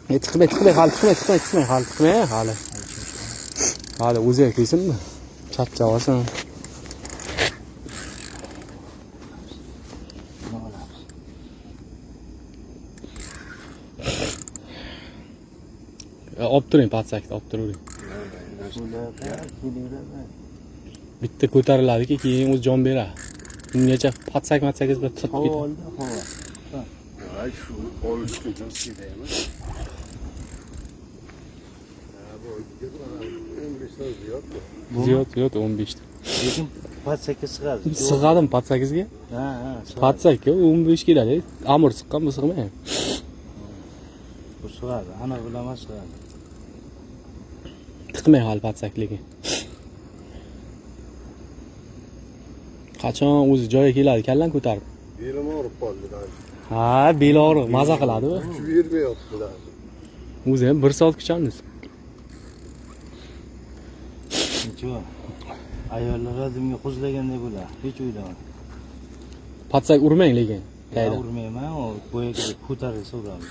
Tiqmay, hali. Hali o'zi kelsinmi? Charchab olsin. Olib turing, patsakni olib turing. Bitta ko'tariladiki, keyin o'zi jon beradi. Bungacha patsak-matsakingiz bilan tutib ketadi. Ay şu oluştu nasıl diyeyim? Ziyod 15 ta. Lekin patsakka sig'adi. Sig'adimi patsakizga? Ha. Patsakka 15 keladi. Amir siqqan bu sig'maydi. Bu sig'adi. Ana bilaman sig'adi. Tiqmay hali patsak lekin. Qachon o'zi joyiga keladi, kallan ko'tarib. Belim ağrıp qoldi. Ha, bel og'riq, maza qiladi u. Kuch bermayaptilar. O'zi ham 1 soat kuchamiz. Necha? Ayollar razimga qo'zlaganday bo'ladi. Hech o'ylama. Patsak urmang lekin. Qayda urmayman, u boyaga ko'tarilsa uramiz.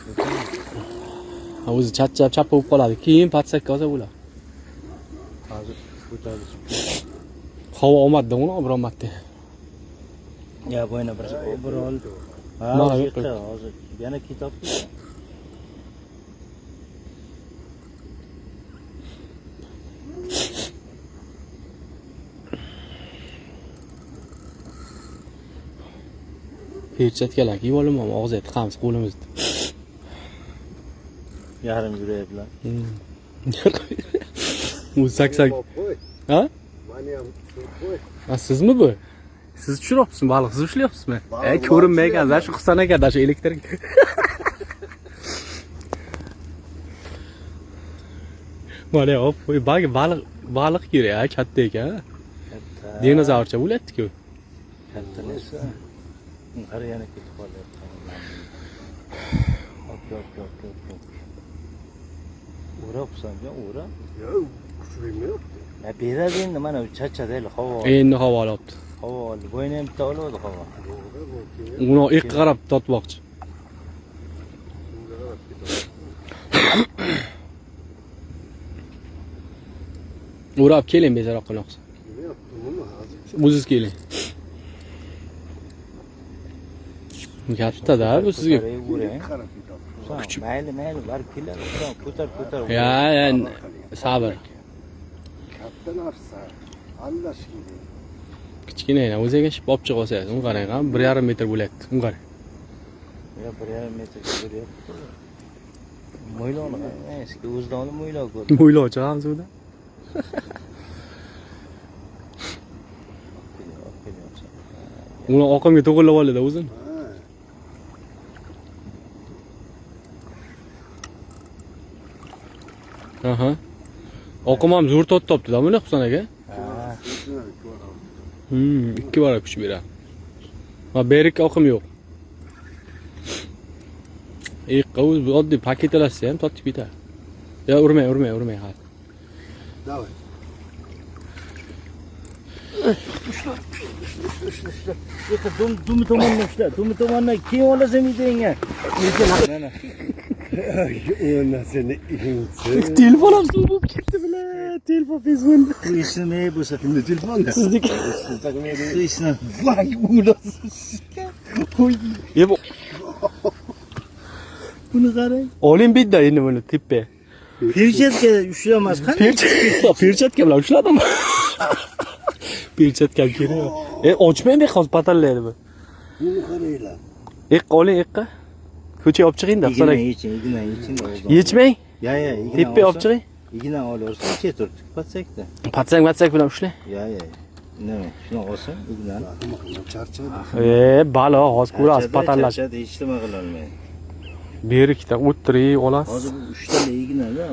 Ha, o'zi chap bo'lib qoladi. Keyin patsakka olsa bo'ladi. Hozir ko'tarilish. Havo omadda uni bir omadda. Ya bo'yna bir ol. Ha, hozir yana kitobda. Perchatkalar kiyib olaman, og'ziga tiqamiz qo'limizni. Yarim yurak bilan. U saksak. Ha? Mani ham qo'y. Ha, sizmi bu? Siz tushiryapsizmi? Baliq siz ushlayapsizmi? Ko'rinmaygan, shu Husan aka, shu elektrik. Mana hop, baliq kerak, katta ekan. Dinozavrcha bo'layapti-ku. Katta narsa. Har yana ketib qolyapti. Hop. Urabsan-ya, ura. Ya kuch bermayapti. Ya beradi endi mana chachadayli havo. Endi havo olyapti. Havo oldi. Bo'yni ham bitta oladi havo. Uni ilk qarab totmoqchi. Urab keling bezaroq qilmoqchi. O'zingiz keling. Katta-da bu sizga. Mayli, barib keladi. Ko'tar. Ya, sabr. Katta narsa. Allash kerak. Kichkina o'ziga shib olib chiqib olsangiz, uni qarang, 1,5 metr bo'layapti. Uni qarang. Ya 1,5 metrga bo'lyapti. Mo'yloni qarang, eski o'zdan mo'ylov ko'rdi. Mo'ylov chiqamiz unda. Uni oqimga to'g'rilab oladi o'zini. Aha. Oqim ham zo'r tortibdi-da buni Husan aka. Ikki bora kuch beradi. Ma berik oqim yo'q. Qavuz oddiy paketlashsa ham tortib ketadi. Ya urmay hali. Davay. Dumi tomondan keyin olasan videoga. Mana. Ona seni insin. Telefon ham suv bo'lib ketdi bilan. Telefon Facebookda. Bu ismi ne bo'lsa? Kimni telefonda? Sizniki. Bu ismi. Vay ulasız. Oy. Yeb. Buni qarang. Oling bitda endi buni tepa. Perchatka ushlamas qanday? Perchatka bilan ushladim. Perchatka kerak. Ochmaymi hozir patallaydi bu. Buni qaranglar. Oling eqqa. Ko'chaga olib chiqing-da, Husan aka. Yeching. Yechmang. Ya. Tepa olib chiqing. Igna olaversa chetur patsakda. Patsak bilan ushlang. Ya. Nima? Shuni olsam ignani. Charchadi. Balo, hozir ko'rasiz patallash. Hech nima qila olmaydi. Berikda o'tirib olasiz. Hozir bu 3 ta ignada